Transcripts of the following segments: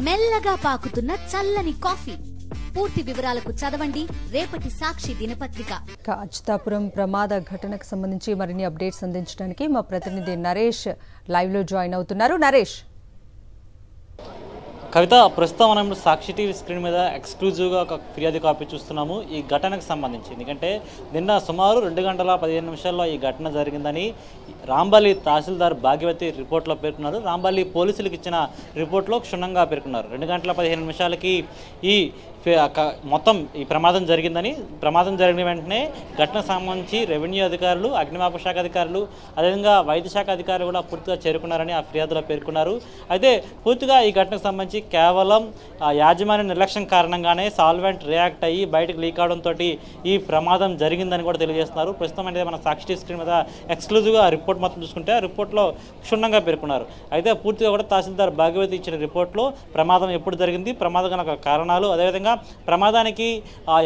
మెల్లగా పాకుతున్న చల్లని కాఫీ. పూర్తి వివరాలకు చదవండి రేపటి సాక్షి దినపత్రిక. అచ్యుతాపురం ప్రమాద ఘటనకు సంబంధించి మరిన్ని అప్డేట్స్ అందించడానికి మా ప్రతినిధి నరేష్ లైవ్ లో జాయిన్ అవుతున్నారు. నరేష్, కవిత, ప్రస్తుతం మనం సాక్షి టీవీ స్క్రీన్ మీద ఎక్స్క్లూజివ్గా ఒక ఫిర్యాదు కాపీ చూస్తున్నాము ఈ ఘటనకు సంబంధించి. ఎందుకంటే నిన్న సుమారు 2:15 ఈ ఘటన జరిగిందని రాంబల్లి తహసీల్దార్ భాగ్యవతి రిపోర్ట్లో పేర్కొన్నారు. రాంబల్లి పోలీసులకు ఇచ్చిన రిపోర్ట్లో క్షుణ్ణంగా పేర్కొన్నారు. 2:15 ఈ మొత్తం ఈ ప్రమాదం జరిగిందని, ప్రమాదం జరిగిన వెంటనే ఘటనకు సంబంధించి రెవెన్యూ అధికారులు, అగ్నిమాపక శాఖ అధికారులు, అదేవిధంగా వైద్య శాఖ అధికారులు కూడా పూర్తిగా చేరుకున్నారని ఆ ఫిర్యాదులో పేర్కొన్నారు. అయితే పూర్తిగా ఈ ఘటనకు సంబంధించి కేవలం యాజమాన్య నిర్లక్ష్యం కారణంగానే సాల్వెంట్ రియాక్ట్ అయ్యి బయటకు లీక్ అవడంతో ఈ ప్రమాదం జరిగిందని కూడా తెలియజేస్తున్నారు. ప్రస్తుతం అంటే మన సాక్షి టీవీ స్క్రీన్ మీద ఎక్స్క్లూజివ్గా రిపోర్ట్ మొత్తం చూసుకుంటే ఆ రిపోర్ట్లో క్షుణ్ణంగా పేర్కొన్నారు. అయితే పూర్తిగా కూడా తహసీల్దార్ భాగ్యవతి ఇచ్చిన రిపోర్ట్లో ప్రమాదం ఎప్పుడు జరిగింది, ప్రమాదం కారణాలు, అదేవిధంగా ప్రమాదానికి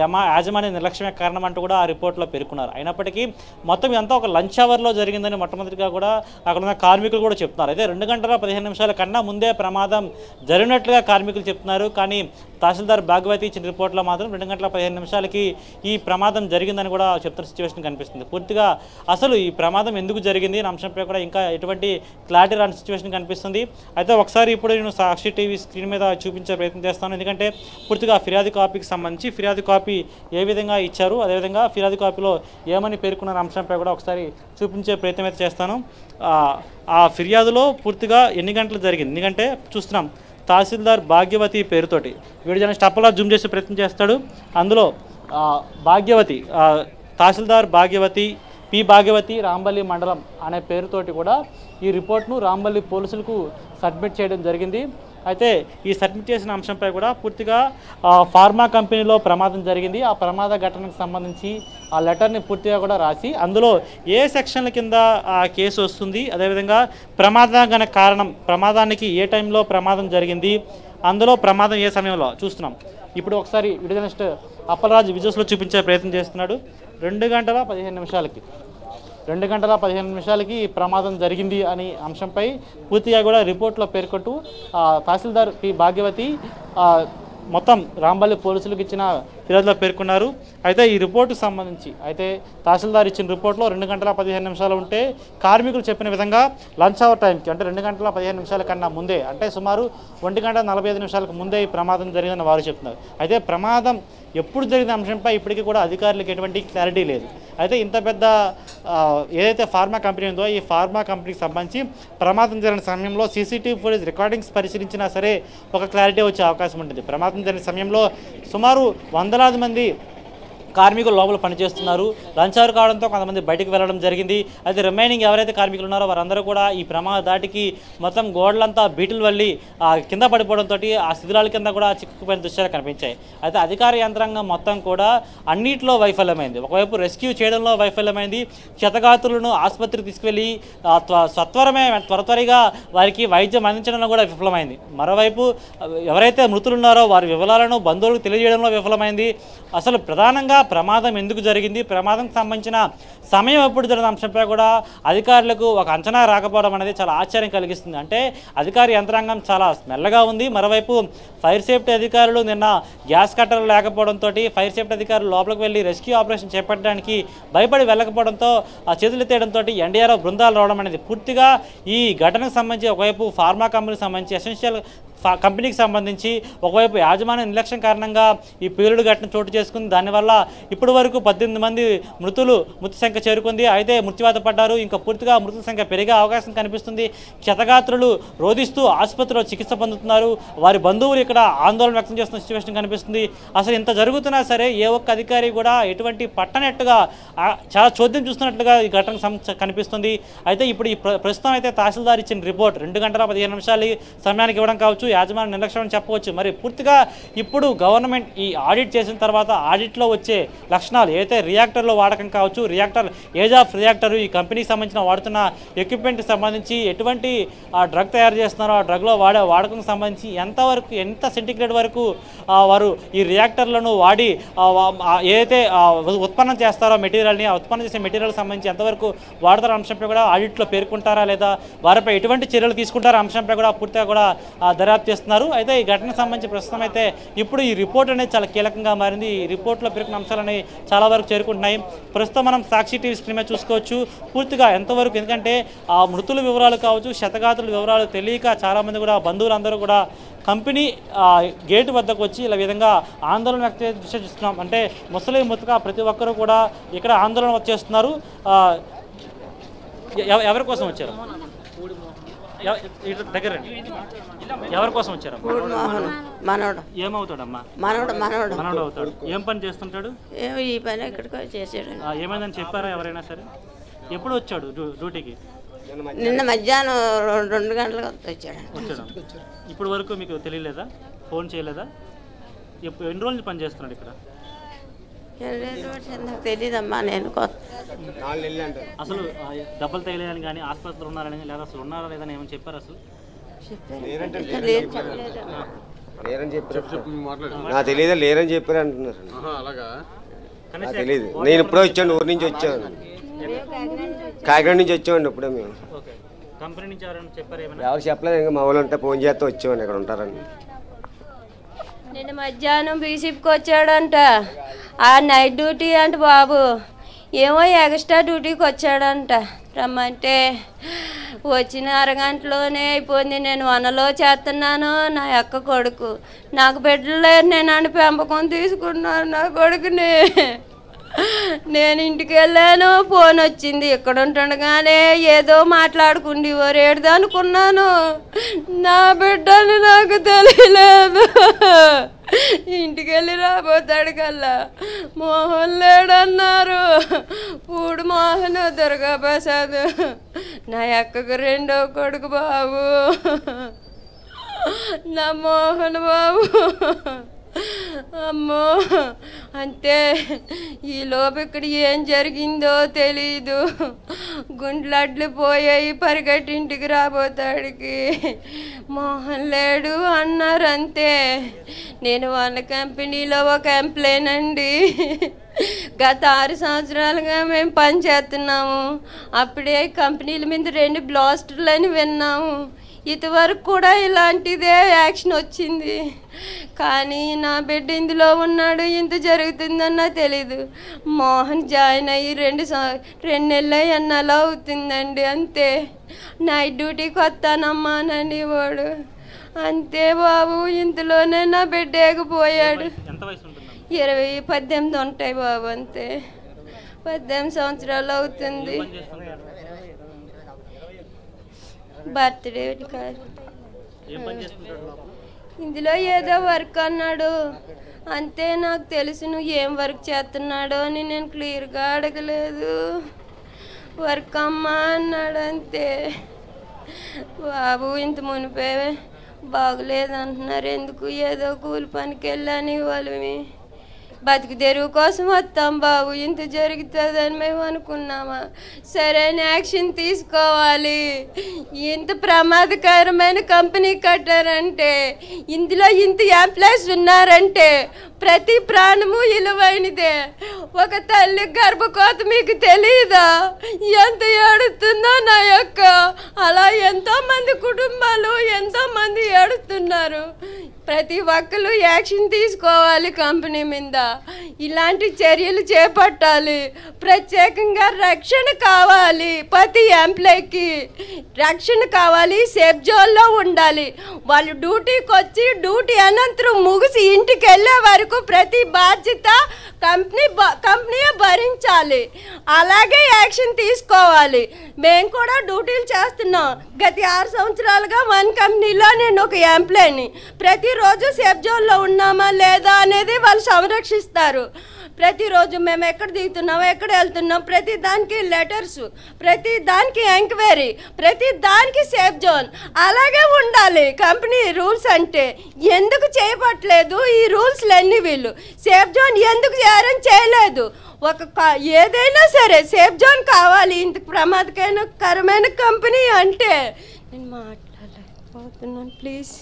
యాజమాన్య నిర్లక్ష్యమే కారణం అంటూ కూడా ఆ రిపోర్ట్లో పేర్కొన్నారు. అయినప్పటికీ మొత్తం ఇదంతా ఒక లంచ్ అవర్లో జరిగిందని మొట్టమొదటిగా కూడా అక్కడ ఉన్న కార్మికులు కూడా చెప్తున్నారు. అయితే 2:15 కన్నా ముందే ప్రమాదం జరిగినట్లుగా కార్మికులు చెప్తున్నారు. కానీ తహసీల్దార్ భాగ్యవతి ఇచ్చిన రిపోర్ట్లో మాత్రం 2:15 ఈ ప్రమాదం జరిగిందని కూడా చెప్తున్న సిచ్యువేషన్ కనిపిస్తుంది. పూర్తిగా అసలు ఈ ప్రమాదం ఎందుకు జరిగింది అనే అంశంపై కూడా ఇంకా ఎటువంటి క్లారిటీ రాని సిచ్యువేషన్ కనిపిస్తుంది. అయితే ఒకసారి ఇప్పుడు నేను సాక్షి టీవీ స్క్రీన్ మీద చూపించే ప్రయత్నం చేస్తాను. ఎందుకంటే పూర్తిగా ఫిర్యాదు కాపీకి సంబంధించి ఫిర్యాదు కాపీ ఏ విధంగా ఇచ్చారు, అదేవిధంగా ఫిర్యాదు కాపీలో ఏమని పేర్కొన్న అంశంపై కూడా ఒకసారి చూపించే ప్రయత్నం అయితే చేస్తాను. ఆ ఫిర్యాదులో పూర్తిగా ఎన్ని గంటలు జరిగింది, ఎందుకంటే చూస్తున్నాం తహసీల్దార్ భాగ్యవతి పేరుతోటి వీడియో జర్నలిస్ట్ అప్పలా జూమ్ చేసే ప్రయత్నం చేస్తాడు. అందులో భాగ్యవతి, తహసీల్దార్ భాగ్యవతి, పి భాగ్యవతి, రాంబల్లి మండలం అనే పేరుతోటి కూడా ఈ రిపోర్ట్ను రాంబల్లి పోలీసులకు సబ్మిట్ చేయడం జరిగింది. అయితే ఈ సబ్మిట్ చేసిన అంశంపై కూడా పూర్తిగా ఫార్మా కంపెనీలో ప్రమాదం జరిగింది, ఆ ప్రమాద ఘటనకు సంబంధించి ఆ లెటర్ని పూర్తిగా కూడా రాసి అందులో ఏ సెక్షన్ల కింద ఆ కేసు వస్తుంది, అదేవిధంగా ప్రమాదం కారణం, ప్రమాదానికి ఏ టైంలో ప్రమాదం జరిగింది, అందులో ప్రమాదం ఏ సమయంలో చూస్తున్నాం. ఇప్పుడు ఒకసారి వీడియో జర్నలిస్ట్ అప్పలరాజు విజువల్స్లో చూపించే ప్రయత్నం చేస్తున్నాడు. 2:15 2:15 ప్రమాదం జరిగింది అని అంశంపై పూర్తిగా కూడా రిపోర్ట్లో పేర్కొంటూ తహసీల్దార్ పి భాగ్యవతి మొత్తం రాంబల్లి పోలీసులకు ఇచ్చిన ఫిర్యాదులో పేర్కొన్నారు. అయితే ఈ రిపోర్టుకు సంబంధించి అయితే తహసీల్దార్ ఇచ్చిన రిపోర్ట్లో 2:15 ఉంటే కార్మికులు చెప్పిన విధంగా లంచ్ అవర్ టైంకి అంటే 2:15 కన్నా ముందే, అంటే సుమారు 1:45 ముందే ఈ ప్రమాదం జరిగిందని వారు చెప్తున్నారు. అయితే ప్రమాదం ఎప్పుడు జరిగిన అంశంపై ఇప్పటికీ కూడా అధికారులకు ఎటువంటి క్లారిటీ లేదు. అయితే ఇంత పెద్ద ఏదైతే ఫార్మా కంపెనీ ఉందో ఈ ఫార్మా కంపెనీకి సంబంధించి ప్రమాదం జరిగిన సమయంలో సీసీటీవీ ఫుటేజ్ రికార్డింగ్స్ పరిశీలించినా సరే ఒక క్లారిటీ వచ్చే అవకాశం ఉంటుంది. ప్రమాదం జరిగిన సమయంలో సుమారు వందలాది మంది కార్మికులు లోపల పనిచేస్తున్నారు. లంచ్ అవర్ కావడంతో కొంతమంది బయటకు వెళ్ళడం జరిగింది. అయితే రిమైనింగ్ ఎవరైతే కార్మికులు ఉన్నారో వారందరూ కూడా ఈ ప్రమాద దాటికి మొత్తం గోడలంతా బీటులు వల్లి కింద పడిపోవడంతో ఆ శిథిలాల కింద కూడా చిక్కుకుపోయిన దృశ్యాలు కనిపించాయి. అయితే అధికార యంత్రాంగం మొత్తం కూడా అన్నింటిలో వైఫల్యమైంది. ఒకవైపు రెస్క్యూ చేయడంలో వైఫల్యమైంది, క్షతగాత్రులను ఆసుపత్రికి తీసుకువెళ్ళి త్వరగా వారికి వైద్యం అందించడంలో కూడా విఫలమైంది. మరోవైపు ఎవరైతే మృతులు ఉన్నారో వారి వివరాలను బంధువులకు తెలియజేయడంలో విఫలమైంది. అసలు ప్రధానంగా ప్రమాదం ఎందుకు జరిగింది, ప్రమాదంకి సంబంధించిన సమయం ఎప్పుడు జరిగిన అంశంపై కూడా అధికారులకు ఒక అంచనా రాకపోవడం అనేది చాలా ఆశ్చర్యం కలిగిస్తుంది. అంటే అధికార యంత్రాంగం చాలా మెల్లగా ఉంది. మరోవైపు ఫైర్ సేఫ్టీ అధికారులు నిన్న గ్యాస్ కట్టర్లు లేకపోవడంతో ఫైర్ సేఫ్టీ అధికారులు లోపలికి వెళ్ళి రెస్క్యూ ఆపరేషన్ చేపట్టడానికి భయపడి వెళ్ళకపోవడంతో చేతులు ఎత్తేయడంతో ఎన్డీఆర్ఎఫ్ బృందాలు రావడం అనేది పూర్తిగా ఈ ఘటనకు సంబంధించి ఒకవైపు ఫార్మా కంపెనీకి సంబంధించి ఎసెన్షియల్ కంపెనీకి సంబంధించి ఒకవైపు యాజమాన్య నిర్లక్ష్యం కారణంగా ఈ పేలుడు ఘటన చోటు చేసుకుంది. దానివల్ల ఇప్పటి వరకు 18 మంది మృతి సంఖ్య చేరుకుంది. అయితే మృత్యువాత పడ్డారు. ఇంకా పూర్తిగా మృతుల సంఖ్య పెరిగే అవకాశం కనిపిస్తుంది. క్షతగాత్రులు రోధిస్తూ ఆసుపత్రిలో చికిత్స పొందుతున్నారు. వారి బంధువులు ఇక్కడ ఆందోళన వ్యక్తం చేస్తున్న సిచ్యువేషన్ కనిపిస్తుంది. అసలు ఇంత జరుగుతున్నా సరే ఏ ఒక్క అధికారి కూడా ఎటువంటి పట్టనట్టుగా చాలా చోద్యం చూస్తున్నట్లుగా ఈ ఘటన కనిపిస్తుంది. అయితే ఇప్పుడు ఈ ప్రస్తుతం అయితే తహసీల్దార్ ఇచ్చిన రిపోర్ట్ 2:15 సమయానికి ఇవ్వడం కావచ్చు, యాజమాన్య నిర్లక్ష్యం అని చెప్పవచ్చు. మరి పూర్తిగా ఇప్పుడు గవర్నమెంట్ ఈ ఆడిట్ చేసిన తర్వాత ఆడిట్లో వచ్చే లక్షణాలు ఏదైతే రియాక్టర్లో వాడకం కావచ్చు, రియాక్టర్ ఏజ్ ఆఫ్ రియాక్టర్, ఈ కంపెనీకి సంబంధించిన వాడుతున్న ఎక్విప్మెంట్కి సంబంధించి ఎటువంటి డ్రగ్ తయారు చేస్తున్నారో ఆ డ్రగ్లో వాడకం సంబంధించి ఎంత సెంటిగ్రేడ్ వరకు వారు ఈ రియాక్టర్లను వాడి ఏదైతే ఉత్పన్నం చేస్తారో మెటీరియల్ని, ఆ ఉత్పన్నం చేసే మెటీరియల్ సంబంధించి ఎంతవరకు వాడతారో అంశంపై కూడా ఆడిట్లో పేర్కొంటారా లేదా వారిపై ఎటువంటి చర్యలు తీసుకుంటారో అంశంపై కూడా పూర్తిగా కూడా దర్యాప్తు చేస్తున్నారు. అయితే ఈ ఘటనకు సంబంధించి ప్రస్తుతం అయితే ఇప్పుడు ఈ రిపోర్ట్ అనేది చాలా కీలకంగా మారింది. ఈ రిపోర్ట్లో పేర్కొన్న అంశాలని చాలా వరకు చేరుకుంటున్నాయి. ప్రస్తుతం మనం సాక్షి టీవీ స్క్రీన్ మీద చూసుకోవచ్చు పూర్తిగా ఎంతవరకు, ఎందుకంటే ఆ మృతుల వివరాలు కావచ్చు, శతగాతుల వివరాలు తెలియక చాలామంది కూడా బంధువులందరూ కూడా కంపెనీ గేటు వద్దకు వచ్చి ఇలా విధంగా ఆందోళన వ్యక్తం చేస్తున్నాం. అంటే ముసలి ముతక ప్రతి ఒక్కరూ కూడా ఇక్కడ ఆందోళన వచ్చేస్తున్నారు. ఎవరి కోసం వచ్చారు? దగ్గర ఎవరి కోసం వచ్చారు? మనోడు. ఏమవుతాడమ్మా? మనోడు అవుతాడు. ఏం పని చేస్తుంటాడు? ఈ పని ఎక్కడికో చేసాడు. ఏమైందని చెప్పారా ఎవరైనా సరే? ఎప్పుడు వచ్చాడు డ్యూటీకి? నిన్న మధ్యాహ్నం 2 గంటలకు వచ్చాడు. ఇప్పుడు వరకు మీకు తెలియలేదా? ఫోన్ చేయలేదా? ఎన్ని రోజులు పని చేస్తున్నాడు ఇక్కడ? తెలీదమ్మా. నేను అసలు దెబ్బలు తగిలేదని కానీ ఆసుపత్రులు ఉన్నారని లేదా అసలు ఉన్నారా లేదని ఏమని చెప్పారు? అసలు నాకు తెలియదా? లేరని చెప్పారు అంటున్నారు. తెలియదు. నేను ఇప్పుడే వచ్చాను, ఊరి నుంచి వచ్చాను, కాకినాడ నుంచి వచ్చామండి. ఇప్పుడే మేము కంపెనీ నుంచి ఎవరైనా చెప్పారు? ఎవరు చెప్పలేదు. ఇంకా మా వాళ్ళు ఉంటే ఫోన్ చేస్తే వచ్చామండి. ఇక్కడ ఉంటారండి. నిన్న మధ్యాహ్నం బీసీపీకి వచ్చాడంట. ఆ నైట్ డ్యూటీ అంట బాబు. ఏమో ఎక్స్ట్రా డ్యూటీకి వచ్చాడంట. రమ్మంటే వచ్చిన అరగంటలోనే అయిపోయింది. నేను వనలో చేస్తున్నాను. నా యొక్క కొడుకు నాకు బిడ్డలు లేరు. నేను అని పెంపకం తీసుకున్నాను నా కొడుకుని. నేను ఇంటికి వెళ్ళాను, ఫోన్ వచ్చింది. ఇక్కడ ఉంటుండగానే ఏదో మాట్లాడుకుండి ఓరేడు అనుకున్నాను. నా బిడ్డని నాకు తెలియలేదు. ఇంటికి వెళ్ళి రాబోతాడు కల్లా మోహన్ లేడన్నారు. పూడు మోహన్, దుర్గా ప్రసాద్ నా అక్కకు 2వ కొడుకు బాబు, నా మోహన్ బాబు. అమ్మో అంతే. ఈలోపు ఇక్కడ ఏం జరిగిందో తెలీదు. గుండ్లడ్లు పోయాయి. పరిగెట్టి ఇంటికి రాబోతాడికి మోహన్ లేడు అన్నారు. అంతే. నేను వాళ్ళ కంపెనీలో ఒక ఎంప్లాయ్ అండి. గత 6 సంవత్సరాలుగా మేము పని చేస్తున్నాము. అప్పుడే కంపెనీల మీద 2 బ్లాస్టర్లు అని విన్నాము. ఇంతవరకు కూడా ఇలాంటిదే యాక్షన్ వచ్చింది. కానీ నా బిడ్డ ఇందులో ఉన్నాడు. ఇంత జరుగుతుందన్నా తెలీదు. మోహన్ జాయిన్ అయ్యి 2 నెలలు ఎన్నాళ్ళు అవుతుందండి. అంతే. నైట్ డ్యూటీకి వస్తానమ్మానండి వాడు. అంతే బాబు. ఇంతలోనే నా బిడ్డ ఎగిపోయాడు. 18 ఉంటాయి బాబు. అంతే. 18 సంవత్సరాలు అవుతుంది. బర్త్డే కాదు. ఇందులో ఏదో వర్క్ అన్నాడు. అంతే. నాకు తెలుసు నువ్వు ఏం వర్క్ చేస్తున్నాడో అని. నేను క్లియర్గా అడగలేదు. వర్క్ అమ్మా అన్నాడు. అంతే బాబు. ఇంత మునిపే బాగులేదు అంటున్నారు. ఎందుకు? ఏదో కూలి పనికి వెళ్ళని వాళ్ళని బతుకు తెరువు కోసం వస్తాం బాబు. ఇంత జరుగుతుందని మేము అనుకున్నామా? సరైన యాక్షన్ తీసుకోవాలి. ఇంత ప్రమాదకరమైన కంపెనీ కట్టారంటే, ఇందులో ఇంత ఎంప్లాయీస్ ఉన్నారంటే ప్రతి ప్రాణము విలువైనదే. ఒక తల్లి గర్భకోత మీకు తెలియదా ఎంత ఏడుతుందో నా యొక్క? అలా ఎంతోమంది కుటుంబాలు ఎంతోమంది ఏడుస్తున్నారు. ప్రతి ఒక్కరు యాక్షన్ తీసుకోవాలి కంపెనీ మీద. ఇలాంటి చర్యలు చేపట్టాలి. ప్రత్యేకంగా రక్షణ కావాలి. ప్రతి ఎంప్లాయ్కి రక్షణ కావాలి. సేఫ్ జోన్లో ఉండాలి. వాళ్ళు డ్యూటీకి వచ్చి డ్యూటీ అనంతరం ముగిసి ఇంటికి వెళ్ళే వరకు ప్రతి బాధ్యత కంపెనీ భరించాలి. అలాగే యాక్షన్ తీసుకోవాలి. మేము కూడా డ్యూటీలు చేస్తున్నాం. గత 6 సంవత్సరాలుగా 1 కంపెనీలో నేను ఒక ఎంప్లాయ్ని. ప్రతిరోజు సేఫ్ జోన్లో ఉన్నామా లేదా అనేది వాళ్ళు సంరక్షిస్తారు. ప్రతిరోజు మేము ఎక్కడ దిగుతున్నాం, ఎక్కడ వెళ్తున్నాం, ప్రతి దానికి లెటర్స్, ప్రతి దానికి ఎంక్వైరీ, ప్రతి దానికి సేఫ్ జోన్. అలాగే ఉండాలి కంపెనీ రూల్స్ అంటే. ఎందుకు చేయబట్టలేదు ఈ రూల్స్లన్నీ? వీళ్ళు సేఫ్ జోన్ ఎందుకు చేయలేదు? ఏదైనా సరే సేఫ్ జోన్ కావాలి. ఇంత ప్రమాదకరమైన కంపెనీ అంటే నేను మాట్లాడలేకపోతున్నాను. ప్లీజ్.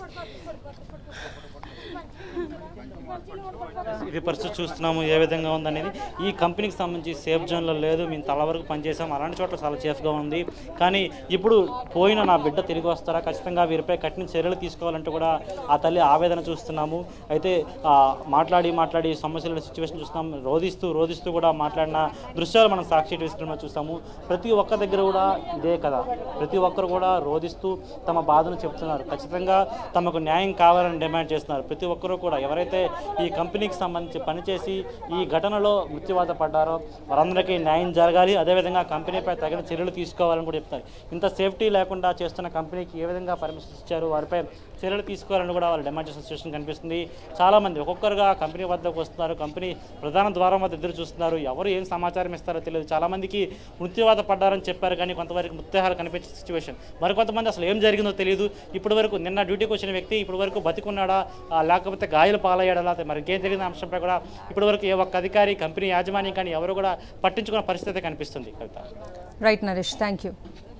ఇది పరిస్థితి చూస్తున్నాము ఏ విధంగా ఉందనేది. ఈ కంపెనీకి సంబంధించి సేఫ్ జోన్లో లేదు, మేము తల వరకు పనిచేసాం, అలాంటి చోట్ల చాలా సేఫ్గా ఉంది. కానీ ఇప్పుడు పోయిన నా బిడ్డ తిరిగి వస్తారా, ఖచ్చితంగా వీరిపై కఠిన చర్యలు తీసుకోవాలంటూ కూడా ఆ తల్లి ఆవేదన చూస్తున్నాము. అయితే మాట్లాడి సమస్యల సిచ్యువేషన్ చూస్తున్నాం. రోధిస్తూ కూడా మాట్లాడిన దృశ్యాలు మనం సాక్షి టీవీ స్క్రీన్లో చూస్తాము. ప్రతి ఒక్క దగ్గర కూడా ఇదే కదా, ప్రతి ఒక్కరు కూడా రోధిస్తూ తమ బాధను చెప్తున్నారు. ఖచ్చితంగా తమకు న్యాయం కావాలని డిమాండ్ చేస్తున్నారు. ప్రతి ఒక్కరూ కూడా ఎవరైతే ఈ కంపెనీకి సంబంధించి పనిచేసి ఈ ఘటనలో మృత్యువాత పడ్డారో వారందరికీ న్యాయం జరగాలి, అదేవిధంగా కంపెనీపై తగిన చర్యలు తీసుకోవాలని కూడా చెప్తారు. ఇంత సేఫ్టీ లేకుండా చేస్తున్న కంపెనీకి ఏ విధంగా పర్మిషన్ ఇచ్చారు, వారిపై చర్యలు తీసుకోవాలని కూడా వాళ్ళు డిమాండ్ చేసిన సిచ్యువేషన్ కనిపిస్తుంది. చాలామంది ఒక్కొక్కరుగా కంపెనీ వద్దకు వస్తున్నారు, కంపెనీ ప్రధాన ద్వారం వద్ద ఎదురు చూస్తున్నారు. ఎవరు ఏం సమాచారం ఇస్తారో తెలియదు. చాలామందికి మృత్యువాత పడ్డారని చెప్పారు, కానీ కొంతవరకు మృత్యుహాలు కనిపించే సిచ్యువేషన్. మరికొంతమంది అసలు ఏం జరిగిందో తెలియదు. ఇప్పటి వరకు నిన్న డ్యూటీకి వచ్చిన వ్యక్తి ఇప్పటి వరకు బతికున్నాడా, లేకపోతే గాయాలు పాలయ్యాడా, లేకపోతే మరి ఇంకేం జరిగిన అంశంపై కూడా ఇప్పటివరకు ఏ ఒక్క అధికారి, కంపెనీ యాజమాన్యం కానీ ఎవరు కూడా పట్టించుకున్న పరిస్థితి కనిపిస్తుంది. Kavitha. Right Naresh, thank you.